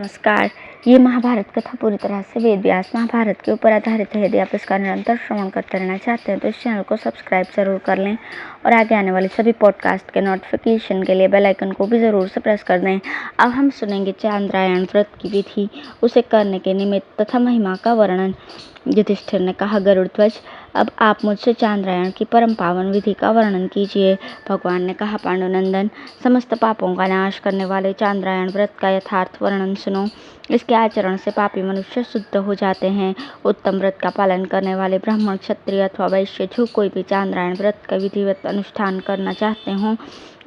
नमस्कार। ये महाभारत कथा पूरी तरह से वेद व्यास महाभारत के ऊपर आधारित है। यदि आप इसका निरंतर श्रवण करते रहना चाहते हैं तो इस चैनल को सब्सक्राइब जरूर कर लें और आगे आने वाले सभी पॉडकास्ट के नोटिफिकेशन के लिए बेल आइकन को भी ज़रूर से प्रेस कर दें। अब हम सुनेंगे चांद्रायण व्रत की विधि, उसे करने के निमित्त तथा महिमा का वर्णन। युधिष्ठिर ने कहा, गरुड़ ध्वज, अब आप मुझसे चांद्रायण की परम पावन विधि का वर्णन कीजिए। भगवान ने कहा, पांडुनंदन, समस्त पापों का नाश करने वाले चांद्रायण व्रत का यथार्थ वर्णन सुनो। इसके आचरण से पापी मनुष्य शुद्ध हो जाते हैं। उत्तम व्रत का पालन करने वाले ब्राह्मण, क्षत्रिय अथवा वैश्य जो कोई भी चांद्रायण व्रत का विधिवत अनुष्ठान करना चाहते हों,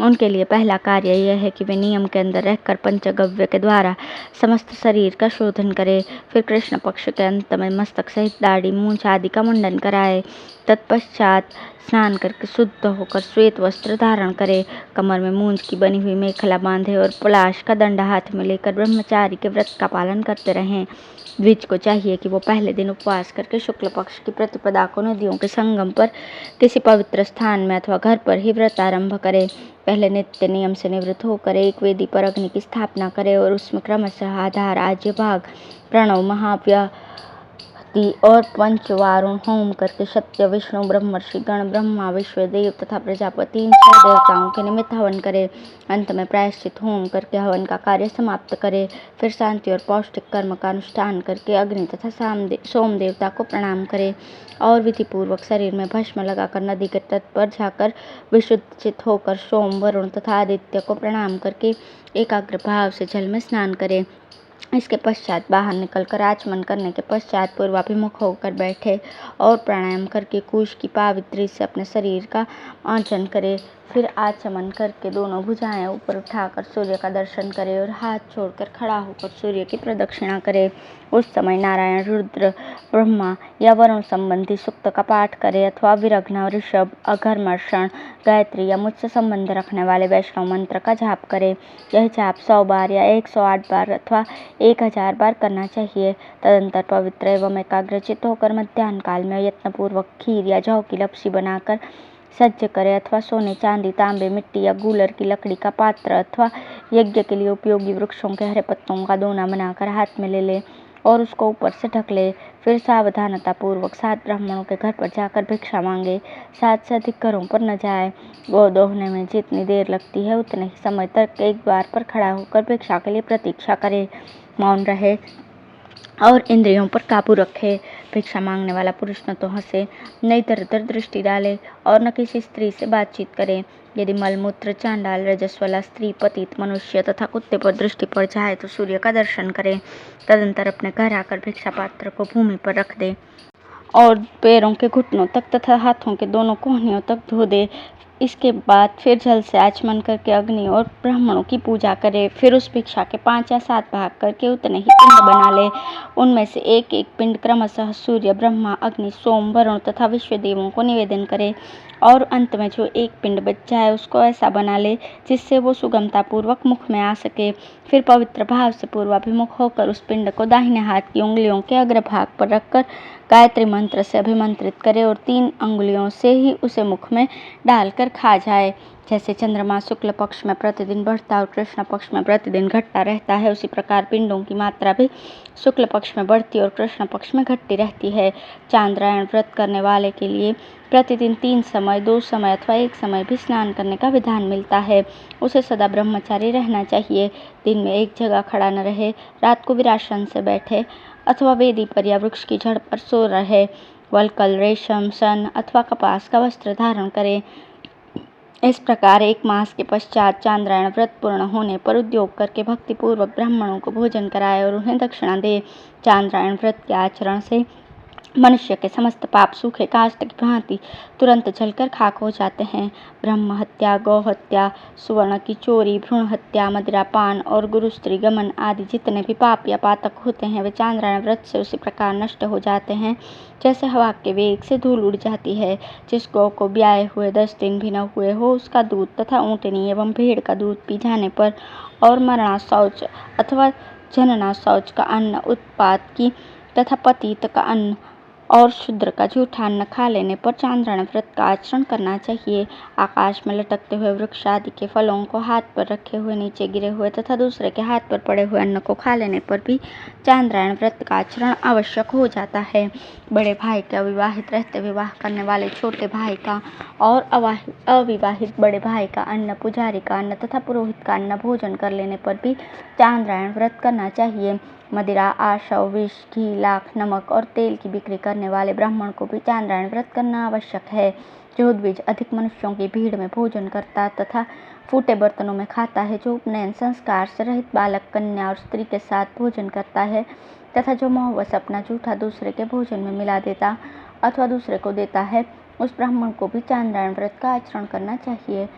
उनके लिए पहला कार्य यह है कि वे नियम के अंदर रहकर पंचगव्य के द्वारा समस्त शरीर का शोधन करें। फिर कृष्ण पक्ष के अंत में मस्तक सहित दाढ़ी, मूंछ आदि का मुंडन कराए। तत्पश्चात स्नान करके शुद्ध होकर श्वेत वस्त्र धारण करे, कमर में मूंछ की बनी हुई मेखला बांधे और पलाश का दंडा हाथ में लेकर ब्रह्मचारी के व्रत का पालन करते रहें। द्विज को चाहिए कि वो पहले दिन उपवास करके शुक्ल पक्ष की प्रतिपदा को नदियों के संगम पर किसी पवित्र स्थान में अथवा घर पर ही व्रत आरंभ करे। पहले नित्य नियम से निवृत्त होकर एक वेदी पर अग्नि की स्थापना करे और उसमें क्रमशः आधार, आज्य भाग, प्रणव, महाव्याहति और पंचवारुण होम करके सत्य, विष्णु, ब्रह्मर्षि गण, ब्रह्मा, विश्वदेव तथा प्रजापति, इन 6 देवताओं के निमित्त हवन करे। अंत में प्रायश्चित होम करके हवन का कार्य समाप्त करे। फिर शांति और पौष्टिक कर्म का अनुष्ठान करके अग्नि तथा सोम देवता को प्रणाम करे और विधि पूर्वक शरीर में भस्म लगाकर नदी के तट पर जाकर विशुद्धित होकर सोम, वरुण तथा आदित्य को प्रणाम करके एकाग्र भाव से जल में स्नान करे। इसके पश्चात बाहर निकलकर आचमन करने के पश्चात पूर्वाभिमुख होकर बैठे और प्राणायाम करके कुश की पावित्री से अपने शरीर का आंचन करे। फिर आचमन करके दोनों भुजाएं ऊपर उठाकर सूर्य का दर्शन करे और हाथ छोड़कर खड़ा होकर सूर्य की प्रदक्षिणा करे। उस समय नारायण, रुद्र, ब्रह्मा या वरुण संबंधी सूक्त का पाठ करे अथवा विरघ्न, ऋषभ, अघर्मर्षण, गायत्री या मुझसे संबंध रखने वाले वैष्णव मंत्र का जाप करे। यह जाप 100 बार या 108 बार अथवा 1000 बार करना चाहिए। तदंतर पवित्र एवं एकाग्रचित होकर मध्याह्न काल में यत्नपूर्वक खीर या जौ की लपसी बनाकर सज्ज करे अथवा सोने, चांदी, तांबे, मिट्टी या गूलर की लकड़ी का पात्र अथवा यज्ञ के लिए उपयोगी वृक्षों के हरे पत्तों का दोना बनाकर हाथ में ले ले और उसको ऊपर से ढक ले। फिर सावधानता पूर्वक 7 ब्राह्मणों के घर पर जाकर भिक्षा मांगे। 7 से अधिक घरों पर न जाए। गौ दोहने में जितनी देर लगती है उतने ही समय तक एक द्वार पर खड़ा होकर भिक्षा के लिए प्रतीक्षा करे, मौन रहे और इंद्रियों पर काबू रखे। भिक्षा मांगने वाला पुरुष न तो हंसे, न इधर उधर दृष्टि डाले और न किसी स्त्री से बातचीत करे। यदि मलमूत्र, चांडाल, रजस्वला, स्त्री, पतित, मनुष्य तथा कुत्ते पर दृष्टि पड़ जाए तो सूर्य का दर्शन करे। तदंतर अपने घर आकर भिक्षा पात्र को भूमि पर रख दे और पैरों के घुटनों तक तथा हाथों के दोनों कोहनियों तक धो दे। इसके बाद फिर जल से आचमन करके अग्नि और ब्राह्मणों की पूजा करे। फिर उस भिक्षा के 5 या 7 भाग करके उतने ही पिंड बना ले। उनमें से एक एक पिंड क्रमशः सूर्य, ब्रह्मा, अग्नि, सोम, वरुण तथा विश्वदेवों को निवेदन करे और अंत में जो एक पिंड बच जाए उसको ऐसा बना ले जिससे वो सुगमता पूर्वक मुख में आ सके। फिर पवित्र भाव से पूर्वाभिमुख होकर उस पिंड को दाहिने हाथ की उंगलियों के अग्रभाग पर रखकर गायत्री मंत्र से अभिमंत्रित करे और 3 अंगुलियों से ही उसे मुख में डालकर खा जाए। जैसे चंद्रमा शुक्ल पक्ष में प्रतिदिन बढ़ता और कृष्ण पक्ष में प्रतिदिन घटता रहता है, उसी प्रकार पिंडों की मात्रा भी शुक्ल पक्ष में बढ़ती और कृष्ण पक्ष में घटती रहती है। चांद्रायण व्रत करने वाले के लिए प्रतिदिन 3 समय, 2 समय अथवा 1 समय भी स्नान करने का विधान मिलता है। उसे सदा ब्रह्मचारी रहना चाहिए। दिन में एक जगह खड़ा न रहे, रात को विरासन से बैठे अथवा वेदी पर या वृक्ष की जड़ पर सो रहे। वल्कल, रेशम, सन अथवा कपास का वस्त्र धारण करे। इस प्रकार 1 मास के पश्चात चांद्रायण व्रत पूर्ण होने पर उद्योग करके भक्तिपूर्वक ब्राह्मणों को भोजन कराए और उन्हें दक्षिणा दे। चांद्रायण व्रत के आचरण से मनुष्य के समस्त पाप सूखे काष्ठ की भांति तुरंत जलकर खाक हो जाते हैं। ब्रह्म हत्या, गौ हत्या, सुवर्ण की चोरी, भ्रूण हत्या, मदिरापान और गुरु स्त्री गमन आदि जितने भी पाप या पातक होते हैं वे चांद्रायण व्रत से उसी प्रकार नष्ट हो जाते हैं जैसे हवा के वेग से धूल उड़ जाती है। जिस गौ को ब्याए हुए 10 दिन भी न हुए हो उसका दूध तथा ऊँटनी एवं भेड़ का दूध पी जाने पर और मरणा शौच अथवा जनना शौच का अन्न, उत्पात की तथा पतित का अन्न और शूद्र का जूठा अन्न खा लेने पर चांद्रायण व्रत का आचरण करना चाहिए। आकाश में लटकते हुए वृक्ष आदि के फलों को हाथ पर रखे हुए नीचे गिरे हुए तथा दूसरे के हाथ पर पड़े हुए अन्न को खा लेने पर भी चांद्रायण व्रत का आचरण आवश्यक हो जाता है। बड़े भाई के अविवाहित रहते विवाह करने वाले छोटे भाई का और अविवाहित बड़े भाई का अन्न, पुजारी का अन्न तथा पुरोहित का अन्न भोजन कर लेने पर भी चांद्रायण व्रत करना चाहिए। मदिरा, आशव, विष, घी, लाख, नमक और तेल की बिक्री करने वाले ब्राह्मण को भी चांद्रायण व्रत करना आवश्यक है। जो द्विज अधिक मनुष्यों की भीड़ में भोजन करता तथा फूटे बर्तनों में खाता है, जो उपनयन संस्कार से रहित बालक, कन्या और स्त्री के साथ भोजन करता है तथा जो मोहवश अपना जूठा दूसरे के भोजन में मिला देता अथवा दूसरे को देता है, उस ब्राह्मण को भी चांद्रायण व्रत का आचरण करना चाहिए।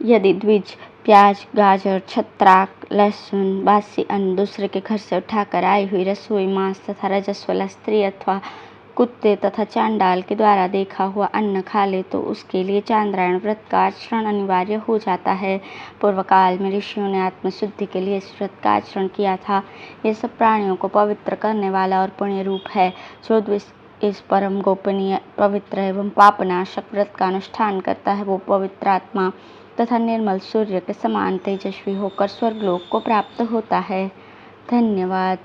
यदि द्विज प्याज, गाजर, छत्राक, लहसुन, बासी अन्न, दूसरे के घर से उठाकर आई हुई रसोई, मांस तथा रजस्वला स्त्री अथवा कुत्ते तथा चांडाल के द्वारा देखा हुआ अन्न खा ले तो उसके लिए चांद्रायण व्रत का आचरण अनिवार्य हो जाता है। पूर्व काल में ऋषियों ने आत्मशुद्धि के लिए इस व्रत का आचरण किया था। ये सब प्राणियों को पवित्र करने वाला और पुण्य रूप है। जो इस परम गोपनीय, पवित्र एवं पापनाशक व्रत का अनुष्ठान करता है, वो पवित्र आत्मा तथा निर्मल सूर्य के समान तेजस्वी होकर स्वर्गलोक को प्राप्त होता है। धन्यवाद।